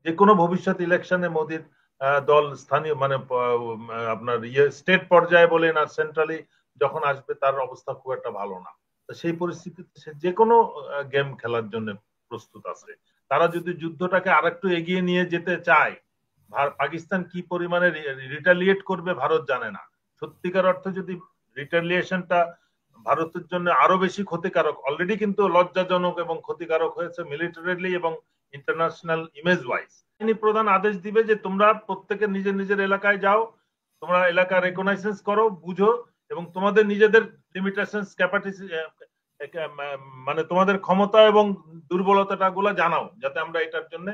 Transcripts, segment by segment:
যে কোনো ভবিষ্যৎ ইলেকশনে মোদির দল স্থানীয় মানে আপনার স্টেট পর্যায়ে বলেন আর সেন্ট্রালি যখন আসবে তার অবস্থা খুব একটা ভালো না। তো সেই পরিস্থিতিতে সে যে কোনো গেম খেলার জন্য প্রস্তুত আছে। তারা যদি যুদ্ধটাকে আরেকটু এগিয়ে নিয়ে যেতে চায়, পাকিস্তান কি পরিমাণে রিটালিয়েট করবে ভারত জানে না। সত্যিকার অর্থে যদি রিটালিয়েশনটা ভারতের জন্য আরো বেশি ক্ষতিকারক, অলরেডি কিন্তু লজ্জাজনক এবং ক্ষতিকারক হয়েছে মিলিটারিলি এবং ইন্টারন্যাশনাল ইমেজ ওয়াইজ। তিনি প্রধান আদেশ দিবে যে তোমরা প্রত্যেকে নিজের নিজের এলাকায় যাও, তোমরা এলাকা রেকগনাইজেন্স করো, বুঝো এবং তোমাদের নিজেদের লিমিটেশন ক্যাপাসিটি মানে তোমাদের ক্ষমতা এবং দুর্বলতাটা গুলা জানাও, যাতে আমরা এটার জন্য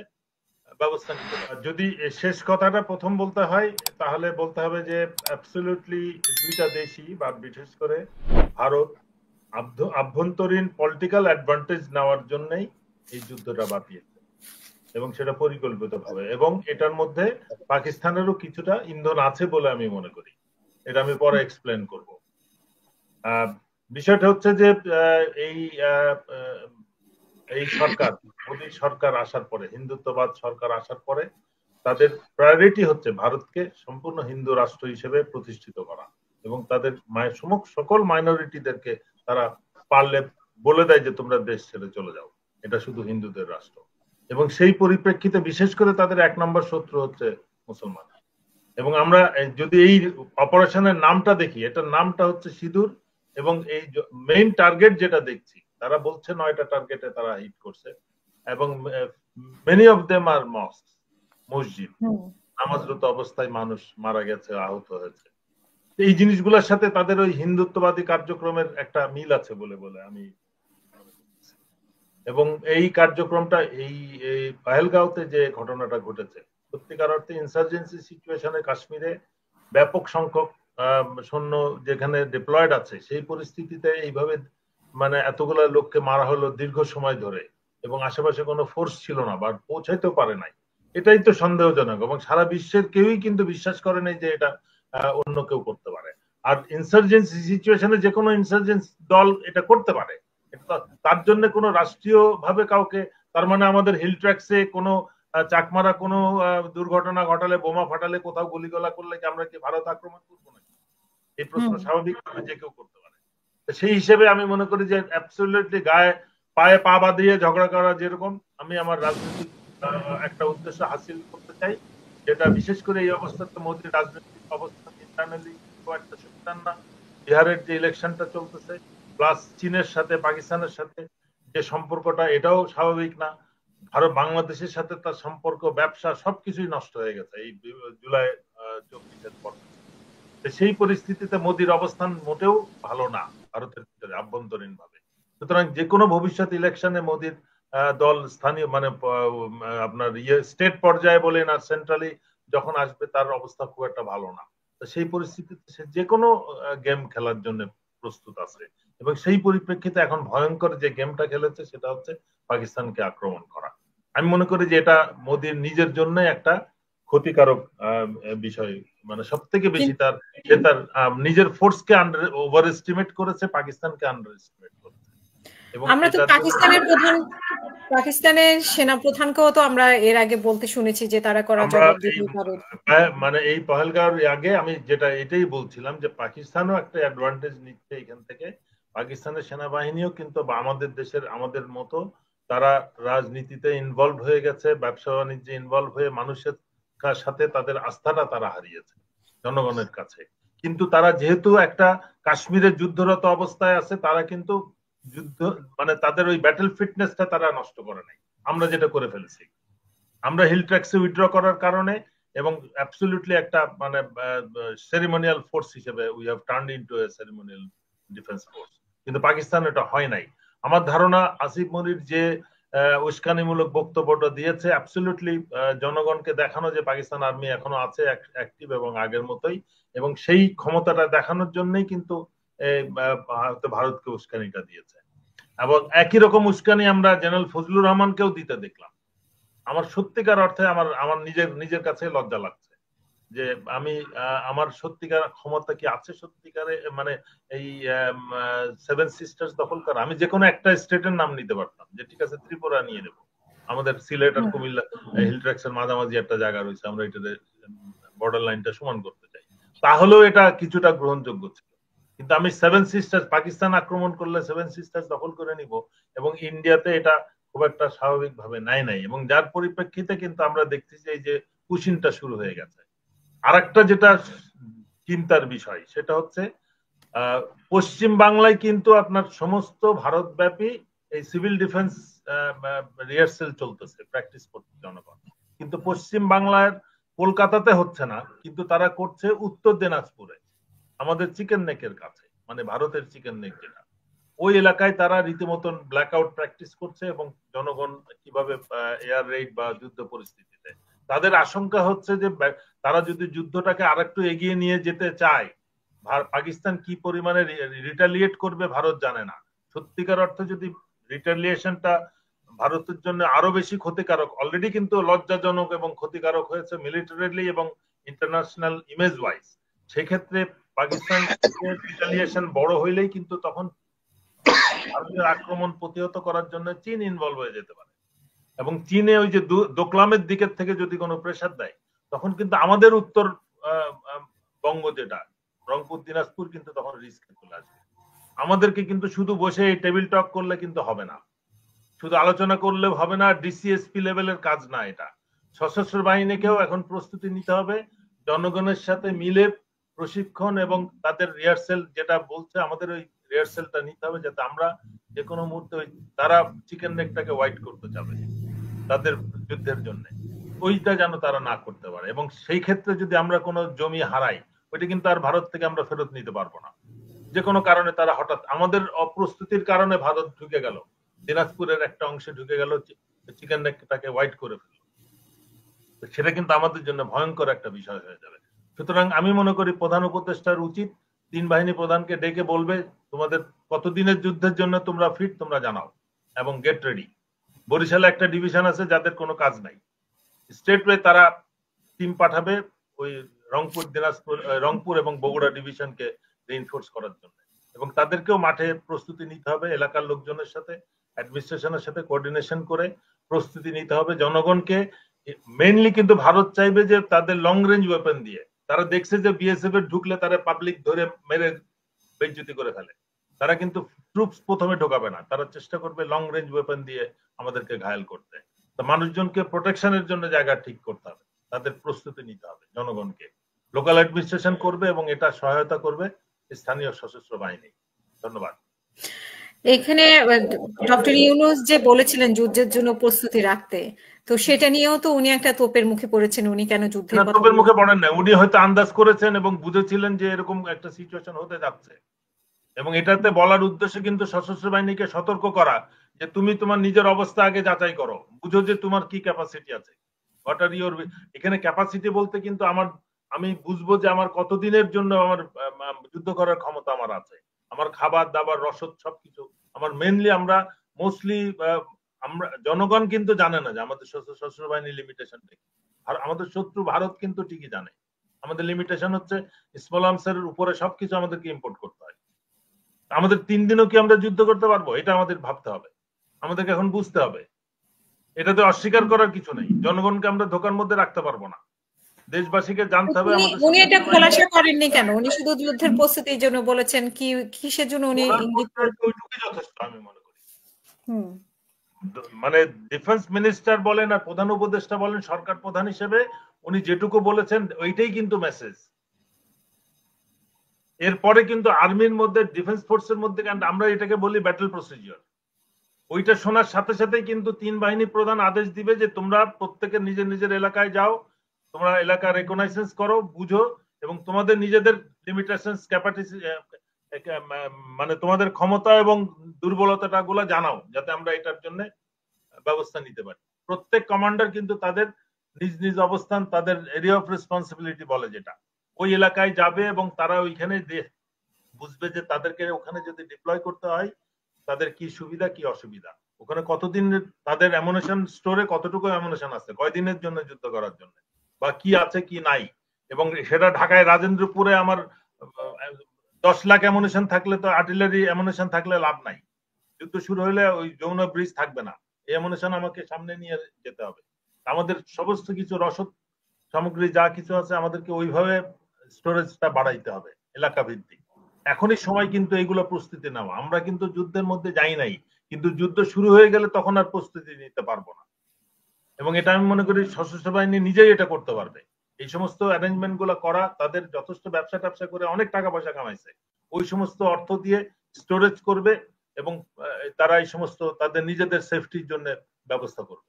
ব্যবস্থা নিতে পারি। যদি শেষ কথাটা প্রথম বলতে হয় তাহলে বলতে হবে যে অ্যাবসলিউটলি দুইটা দেশই বা বিশেষ করে ভারত আভ্যন্তরীণ পলিটিক্যাল অ্যাডভান্টেজ নেওয়ার জন্যই এই যুদ্ধটা বাতিয়েছে এবং সেটা পরিকল্পিতভাবে, এবং এটার মধ্যে পাকিস্তানেরও কিছুটা ইন্ধন আছে বলে আমি মনে করি। এটা আমি পরে এক্সপ্লেন করব। বিষয়টা হচ্ছে যে এই এই সরকার, মোদী সরকার আসার পরে, হিন্দুত্ববাদ সরকার আসার পরে তাদের প্রায়োরিটি হচ্ছে ভারতকে সম্পূর্ণ হিন্দু রাষ্ট্র হিসেবে প্রতিষ্ঠিত করা এবং তাদের সকল মাইনরিটিদেরকে তারা পারলে বলে দেয় যে তোমরা দেশ ছেড়ে চলে যাও, এটা শুধু হিন্দুদের রাষ্ট্র। এবং সেই পরিপ্রেক্ষিতে বিশেষ করে তাদের এক নম্বর শত্রু হচ্ছে মুসলমান। এবং আমরা যদি এই অপারেশনের নামটা দেখি, এটার নামটা হচ্ছে সিঁদুর, এবং এই মেইন টার্গেট যেটা দেখছি তারা বলছে 9টা টার্গেটে তারা হিট করছে এবং মেনি অফ দেম আর মস্ক, মসজিদ, নামাজরত অবস্থায় মানুষ মারা গেছে, আহত হয়েছে। এই জিনিসগুলোর সাথে তাদের ওই হিন্দুত্ববাদী কার্যক্রমের একটা মিল আছে বলে বলে আমি, এবং এই কার্যক্রমটা এই পহেলগাঁওতে যে ঘটনাটা ঘটেছে সত্যিকার অর্থে ইনসার্জেন্সি সিচুয়েশনে কাশ্মীরে ব্যাপক সংখ্যক সৈন্য যেখানে ডিপ্লয়েড আছে সেই পরিস্থিতিতে এইভাবে মানে এতগুলা লোককে মারা হলো দীর্ঘ সময় ধরে এবং আশেপাশে কোনো ফোর্স ছিল না বা পৌঁছাইতেও পারে নাই, এটাই তো সন্দেহজনক। এবং সারা বিশ্বের কেউই কিন্তু বিশ্বাস করে নাই যে এটা অন্য কেউ করতে পারে। আর ইনসার্জেন্সি সিচুয়েশনে যে কোনো ইনসার্জেন্সি দল এটা করতে পারে, তার জন্য কোনো রাষ্ট্রীয় ভাবে কাউকে, তার মানে আমাদের হিল ট্র্যাক্সে কোনো চাকমারা কোনো দুর্ঘটনা ঘটালে, বোমা ফাটালে, কোথাও গুলিগোলা করলে কি আমরা কি ভারত আক্রমণ করবো নাকি? এই প্রশ্ন স্বাভাবিকভাবে যে কেউ করতে পারে। সেই হিসেবে আমি মনে করি যে অ্যাবসলিউটলি গায়ে পায়ে পা বাঁধিয়ে ঝগড়া করা যেরকম, আমি আমার রাজনৈতিক একটা উদ্দেশ্য হাসিল করতে চাই, যেটা বিশেষ করে এই অবস্থাতে মোদীর রাজনৈতিক অবস্থা ইন্টারনালি খুব একটা সুবিধার না। বিহারের যে ইলেকশনটা চলতেছে প্লাস চীনের সাথে পাকিস্তানের সাথে যে সম্পর্কটা, এটাও স্বাভাবিক না। ভারত বাংলাদেশের সাথে তার সম্পর্ক, ব্যবসা সবকিছুই নষ্ট হয়ে গেছে এই জুলাই 24-এর পর। সেই পরিস্থিতিতে মোদির অবস্থান মোটেও ভালো না ভারতের ভিতরে আভ্যন্তরীণ ভাবে। সুতরাং যে কোনো ভবিষ্যৎ ইলেকশনে মোদির দল স্থানীয় মানে আপনার স্টেট পর্যায়ে বলেন আর সেন্ট্রালি যখন আসবে তার অবস্থা খুব একটা ভালো না। তো সেই পরিস্থিতিতে সে যে কোনো গেম খেলার জন্য প্রস্তুত আছে এবং সেই পরিপ্রেক্ষিতে এখন ভয়ঙ্কর যে গেমটা খেলেছে সেটা হচ্ছে পাকিস্তানকে আক্রমণ করা। আমি মনে করি যে এটা মোদির নিজের জন্য একটা ক্ষতিকারক বিষয়, মানে সব থেকে বেশি তার নিজের ফোর্সকে ওভার এস্টিমেট করেছে, পাকিস্তানকে আন্ডার এস্টিমেট করেছে। এবং আমরা তো পাকিস্তানের সেনা প্রধানকেও তো আমরা এর আগে বলতে শুনেছি যে তারা করা জবাবদিহি ভারত, মানে এই পহেলগাঁওর আগে আমি যেটা এটাই বলছিলাম যে পাকিস্তানও একটা অ্যাডভান্টেজ নিচ্ছে এখান থেকে। পাকিস্তানের সেনাবাহিনীও কিন্তু আমাদের দেশের, আমাদের মতো তারা রাজনীতিতে ইনভলভ হয়ে গেছে, ব্যবসা বাণিজ্যে ইনভলভ হয়ে মানুষের সাথে তাদের আস্থাটা তারা হারিয়েছে জনগণের কাছে। কিন্তু তারা যেহেতু একটা কাশ্মীরের যুদ্ধরত অবস্থায় আছে, তারা কিন্তু যুদ্ধ মানে তাদের ওই ব্যাটেল ফিটনেসটা তারা নষ্ট করে নাই, আমরা যেটা করে ফেলেছি। আমরা হিল ট্র্যাক্সে উইথড্র করার কারণে এবং অ্যাবসলিউটলি একটা মানে সেরিমোনিয়াল ফোর্স হিসেবে we have turned into a ceremonial defence force, কিন্তু পাকিস্তান এটা হয় নাই। আমার ধারণা আসিফ মনির যে উস্কানিমূলক বক্তব্যটা দিয়েছে অ্যাবসলিউটলি জনগণকে দেখানো যে পাকিস্তান আর্মি এখনো আছে অ্যাক্টিভ এবং আগের মতোই, এবং সেই ক্ষমতাটা দেখানোর জন্যই কিন্তু ভারতকে উস্কানিটা দিয়েছে। এবং একই রকম উস্কানি আমরা জেনারেল ফজলুর রহমানকেও দিতে দেখলাম। আমার সত্যিকার অর্থে আমার আমার নিজের কাছে লজ্জা লাগছে যে আমি আমার সত্যিকার ক্ষমতা কি আছে সত্যিকারে, মানে এই 7 সিস্টার্স দখল করা। আমি যে কোনো একটা স্টেটের নাম নিতে পারতাম যে ঠিক আছে ত্রিপুরা নিয়ে নেব, আমাদের সিলেট আর কুমিল্লা হিল ট্র্যাক্সের মাঝামাঝি একটা জায়গা রয়েছে, আমরা এটা বর্ডার লাইনটা সমান করতে চাই, তাহলেও এটা কিছুটা গ্রহণযোগ্য ছিল। কিন্তু আমি সেভেন সিস্টার্স, পাকিস্তান আক্রমণ করলে সেভেন সিস্টার্স দখল করে নিব এবং ইন্ডিয়াতে এটা খুব একটা স্বাভাবিকভাবে নাই, এবং যার পরিপ্রেক্ষিতে কিন্তু আমরা দেখছি যে এই যে কুশিনটা শুরু হয়ে গেছে। আরেকটা যেটা চিন্তার বিষয় সেটা হচ্ছে পশ্চিম বাংলায় কিন্তু আপনার সমস্ত ভারতব্যাপী এই সিভিল ডিফেন্স রিহার্সেল চলতেছে, প্র্যাকটিস করছে জনগণ, কিন্তু পশ্চিম বাংলার কলকাতাতে হচ্ছে না, কিন্তু তারা করছে উত্তর দিনাজপুরে আমাদের চিকেন নেকের কাছে, মানে ভারতের চিকেন নেক যেটা, ওই এলাকায় তারা রীতিমতন ব্ল্যাক আউট প্র্যাকটিস করছে এবং জনগণ কিভাবে এয়ার রেড বা যুদ্ধ পরিস্থিতিতে, তাদের আশঙ্কা হচ্ছে যে তারা যদি যুদ্ধটাকে আরেকটু এগিয়ে নিয়ে যেতে চায়, পাকিস্তান কি পরিমাণে রিটালিয়েট করবে ভারত জানে না। সত্যিকার অর্থে যদি রিটালিয়েশনটা ভারতের জন্য আরো বেশি ক্ষতিকারক, অলরেডি কিন্তু লজ্জাজনক এবং ক্ষতিকারক হয়েছে মিলিটারিলি এবং ইন্টারন্যাশনাল ইমেজ ওয়াইজ, সেক্ষেত্রে পাকিস্তান রিটালিয়েশন বড় হইলেই কিন্তু তখন ভারতের আক্রমণ প্রতিহত করার জন্য চীন ইনভলভ হয়ে যেতে পারে, এবং চীনে ওই যে দোকলামের দিকের থেকে যদি কোনো প্রেসার দেয়, তখন কিন্তু আমাদের উত্তর বঙ্গ যেটা রংপুর দিনাজপুর কিন্তু তখন রিস্কে চলে আসবে। আমাদেরকে কিন্তু শুধু বসে এই টেবিল টক করলে কিন্তু হবে না, শুধু আলোচনা করলে হবে না, ডিসিএসপি লেভেলের কাজ না এটা। সশস্ত্র বাহিনীকেও এখন প্রস্তুতি নিতে হবে, জনগণের সাথে মিলে প্রশিক্ষণ এবং তাদের রিহার্সেল যেটা বলছে, আমাদের ওই রিহার্সেলটা নিতে হবে যাতে আমরা যে কোনো মুহূর্তে ওই তারা চিকেন নেকটাকে হোয়াইট করতে যাবে তাদের যুদ্ধের জন্য, ওইটা যেন তারা না করতে পারে। এবং সেই ক্ষেত্রে যদি আমরা কোনো জমি হারাই, ওইটা কিন্তু আর ভারত থেকে আমরা ফেরত নিতে পারবো না। যে কোনো কারণে তারা হঠাৎ আমাদের অপ্রস্তুতির কারণে ভারত ঢুকে গেল, দিনাজপুরের একটা অংশে ঢুকে গেল, চিকেন নেকটাকে হোয়াইট করে ফেলল, সেটা কিন্তু আমাদের জন্য ভয়ঙ্কর একটা বিষয় হয়ে যাবে। সুতরাং আমি মনে করি প্রধান উপদেষ্টার উচিত তিন বাহিনী প্রধানকে ডেকে বলবে, তোমাদের কতদিনের যুদ্ধের জন্য তোমরা ফিট তোমরা জানাও এবং গেট রেডি। বরিশালে একটা ডিভিশন আছে যাদের কোনো কাজ নাই, স্টেটওয়ে তারা টিম পাঠাবে ওই রংপুর এবং বগুড়া ডিভিশনকে রিইনফোর্স করার জন্য, এবং তাদেরকেও মাঠে প্রস্তুতি নিতে হবে, এলাকার লোকজনের সাথে অ্যাডমিনিস্ট্রেশনের সাথে কোঅর্ডিনেশন করে প্রস্তুতি নিতে হবে জনগণকে। মেইনলি কিন্তু ভারত চাইবে যে তাদের লং রেঞ্জ ওয়েপন দিয়ে, তারা দেখছে যে বিএসএফ এর ঢুকলে তারা পাবলিক ধরে মেরে বেইজ্জতি করে ফেলে, তারা কিন্তু ট্রুপস প্রথমে ঢোকাবে না, তারা চেষ্টা করবে লং রেঞ্জ ওয়েপন দিয়ে আমাদেরকে ঘায়েল করতে। তো মানুষজনকে প্রোটেকশনের জন্য জায়গা ঠিক করতে হবে, তাদের প্রস্তুতি নিতে হবে, জনগণকে লোকাল অ্যাডমিনিস্ট্রেশন করবে এবং এটা সহায়তা করবে স্থানীয় সশস্ত্র বাহিনী। ধন্যবাদ। এখানে ডক্টর ইউনূস যে বলেছিলেন যুদ্ধের জন্য প্রস্তুতি রাখতে, তো সেটা নিয়েও তো উনি একটা তোপের মুখে পড়েছেন, উনি কেন যুদ্ধের কথা তোপের মুখে পড়েন না, উনি হয়তো আন্দাজ করেছেন এবং বুঝেছিলেন যে এরকম একটা সিচুয়েশন হতে যাচ্ছে, এবং এটাতে বলার উদ্দেশ্য কিন্তু সশস্ত্র বাহিনীকে সতর্ক করা যে তুমি তোমার নিজের অবস্থা আগে যাচাই করো, বুঝো যে তোমার কি ক্যাপাসিটি আছে, হোয়াট আর ইউর। এখানে ক্যাপাসিটি বলতে কিন্তু আমি বুঝবো যে আমার কতদিনের জন্য আমার যুদ্ধ করার ক্ষমতা আমার আছে, আমার খাবার দাবার রসদ সবকিছু আমার মেনলি মোস্টলি আমরা জনগণ কিন্তু জানে না যে আমাদের সশস্ত্র বাহিনীর লিমিটেশন কি, আর আমাদের শত্রু ভারত কিন্তু ঠিকই জানে আমাদের লিমিটেশন হচ্ছে স্মল আর্মসের উপরে সবকিছু আমাদেরকে ইম্পোর্ট করতে হয়। আমাদের 3 দিনও কি আমরা যুদ্ধ করতে পারবো, এটা আমাদের ভাবতে হবে, আমাদেরকে এখন বুঝতে হবে, এটাতে অস্বীকার করার কিছু নেই। জনগণকে আমরা ধোকার মধ্যে রাখতে পারবো না, দেশবাসীকে জানতে হবে। উনি এটা খোলাসা করেননি কেন? উনি শুধু যুদ্ধের প্রস্তুতির জন্য বলেছেন, কি কিসের জন্য উনি ইঙ্গিত ওইটুকুই যথেষ্ট আমি মনে করি। মানে ডিফেন্স মিনিস্টার বলেন আর প্রধান উপদেষ্টা বলেন, সরকার প্রধান হিসেবে উনি যেটুকু বলেছেন ওইটাই কিন্তু মেসেজ। এরপরে কিন্তু আর্মির মধ্যে ডিফেন্স ফোর্সের মধ্যে আমরা এটাকে বলি ব্যাটল প্রসিজিওর, ওইটা শোনার সাথে সাথে কিন্তু তিন বাহিনী প্রধান আদেশ দিবে যে তোমরা প্রত্যেকের নিজের নিজের এলাকায় যাও, তোমরা এলাকা রেকগনাইজেন্স করো, বুঝো এবং তোমাদের নিজেদের লিমিটেশনস ক্যাপাসিটি মানে তোমাদের ক্ষমতা এবং দুর্বলতাটা গুলা জানাও, যাতে আমরা এটার জন্য ব্যবস্থা নিতে পারি। প্রত্যেক কমান্ডার কিন্তু তাদের নিজ নিজ অবস্থান, তাদের এরিয়া অফ রেসপন্সিবিলিটি বলে যেটা, ওই এলাকায় যাবে এবং তারা ওইখানে বুঝবে যে তাদেরকে ওখানে যদি ডিপ্লয় করতে হয় তাদের কি সুবিধা কি অসুবিধা, ওখানে কতদিন তাদের অ্যামুনেশন স্টোরে কতটুকু অ্যামুনেশন আছে, কয়দিনের জন্য যুদ্ধ করার জন্য, বা কি আছে কি নাই। এবং সেটা ঢাকায় রাজেন্দ্রপুরে আমার 10 লাখ অ্যামুনেশন থাকলে তো আর্টিলারি অ্যামুনেশন থাকলে লাভ নাই, যুদ্ধ শুরু হলে ওই যমুনা ব্রিজ থাকবে না, এই অ্যামুনিশন আমাকে সামনে নিয়ে যেতে হবে। আমাদের সমস্ত কিছু রসদ সামগ্রী যা কিছু আছে আমাদেরকে ওইভাবে স্টোরেজটা বাড়াইতে হবে এলাকা ভিত্তিক। এখনই সময় কিন্তু এইগুলো প্রস্তুতি নেওয়া। আমরা কিন্তু যুদ্ধের মধ্যে যাই নাই, কিন্তু যুদ্ধ শুরু হয়ে গেলে তখন আর প্রস্তুতি নিতে পারবো না। এবং এটা আমি মনে করি সশস্ত্র বাহিনী নিজেই এটা করতে পারবে। এই সমস্ত অ্যারেঞ্জমেন্ট গুলো করা, তাদের যথেষ্ট ব্যবসা ট্যাবসা করে অনেক টাকা পয়সা কামাইছে, ওই সমস্ত অর্থ দিয়ে স্টোরেজ করবে এবং তারা এই সমস্ত তাদের নিজেদের সেফটির জন্য ব্যবস্থা করবে।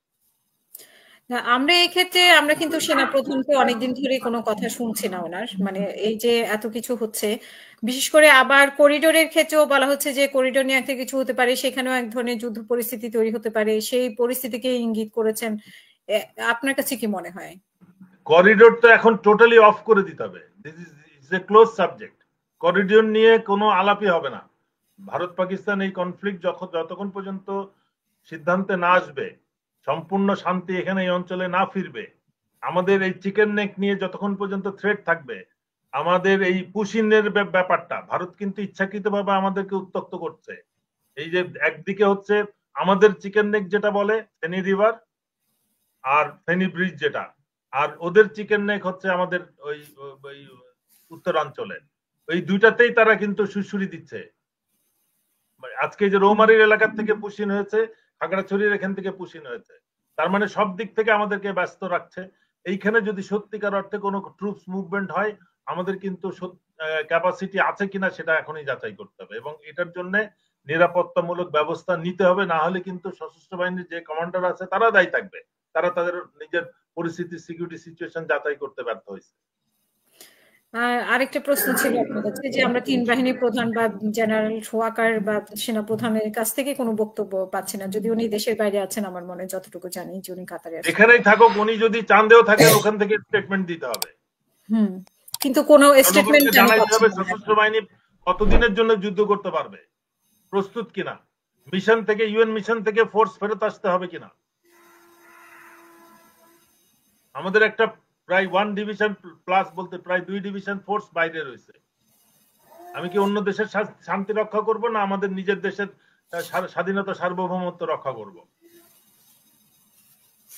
না, আমরা এক্ষেত্রে আমরা কিন্তু সেনাপ্রধানকে অনেকদিন ধরে কোনো কথা শুনছি না ওনার, মানে এই যে এত কিছু হচ্ছে, বিশেষ করে আবার করিডোরের ক্ষেত্রেও বলা হচ্ছে যে করিডোর নিয়ে একটা কিছু হতে পারে, সেখানেও এক ধরনের যুদ্ধ পরিস্থিতি তৈরি হতে পারে, সেই পরিস্থিতিকে ইঙ্গিত করেছেন। আপনার কাছে কি মনে হয়? করিডোর তো এখন টোটালি অফ করে দিতে হবে। This is a close subject. Corridor নিয়ে কোনো আলাপই হবে না। ভারত পাকিস্তান এই কনফ্লিক্ট যতক্ষণ পর্যন্ত সিদ্ধান্তে না আসবে, সম্পূর্ণ শান্তি এখানে এই অঞ্চলে না ফিরবে, আমাদের এই চিকেন নেক নিয়ে যতক্ষণ পর্যন্ত থ্রেট থাকবে, আমাদের এই পুশিনের ব্যাপারটা ভারত কিন্তু ইচ্ছাকৃতভাবে আমাদেরকে উত্তক্ত করছে। এই যে একদিকে হচ্ছে আমাদের চিকেন নেক যেটা বলে ফেনী রিভার আর ফেনী ব্রিজ যেটা, আর ওদের চিকেন নেক হচ্ছে আমাদের ওই উত্তরাঞ্চলে, ওই দুইটাতেই তারা কিন্তু সুড়সুড়ি দিচ্ছে। আজকে যে রৌমারীর এলাকার থেকে পুশিন হয়েছে, খাগড়াছড়ির এখান থেকে পুশিন হয়েছে, তার মানে সব দিক থেকে আমাদেরকে ব্যস্ত রাখছে। এইখানে যদি সত্যিকার অর্থে কোনো ট্রুপস মুভমেন্ট হয়, আমাদের কিন্তু ক্যাপাসিটি আছে কিনা সেটা এখনই যাচাই করতে হবে এবং এটার জন্য নিরাপত্তামূলক ব্যবস্থা নিতে হবে। না হলে কিন্তু সশস্ত্র বাহিনীর যে কমান্ডার আছে তারা দায়ী থাকবে, তারা তাদের নিজের পরিস্থিতি সিকিউরিটি সিচুয়েশন যাচাই করতে ব্যর্থ হয়েছে। আরেকটা প্রশ্ন ছিল আপনার কাছে, যে আমরা তিন বাহিনী প্রধান বা জেনারেল ওয়াকার বা সেনা প্রধানের কাছ থেকে কোনো বক্তব্য পাচ্ছি না, যদি উনি দেশের বাইরে আছেন, আমার মনে যতটুকু জানি যে উনি কাতারে আছেন। এখানেই থাকুক, উনি যদি চান্দেও থাকেন ওখান থেকে স্টেটমেন্ট দিতে হবে। কিন্তু কোনো স্টেটমেন্ট জানাইতে হবে সশস্ত্র বাহিনী কতদিনের জন্য যুদ্ধ করতে পারবে, প্রস্তুত কিনা, মিশন থেকে ইউএন মিশন থেকে ফোর্স ফেরত আসতে হবে কিনা। আমাদের একটা প্রায় 1 ডিভিশন প্লাস বলতে প্রায় 2 ডিভিশন ফোর্স বাইরে রয়েছে। আমি কি অন্য দেশের শান্তি রক্ষা করব না আমাদের নিজের দেশের স্বাধীনতা সার্বভৌমত্ব রক্ষা করব?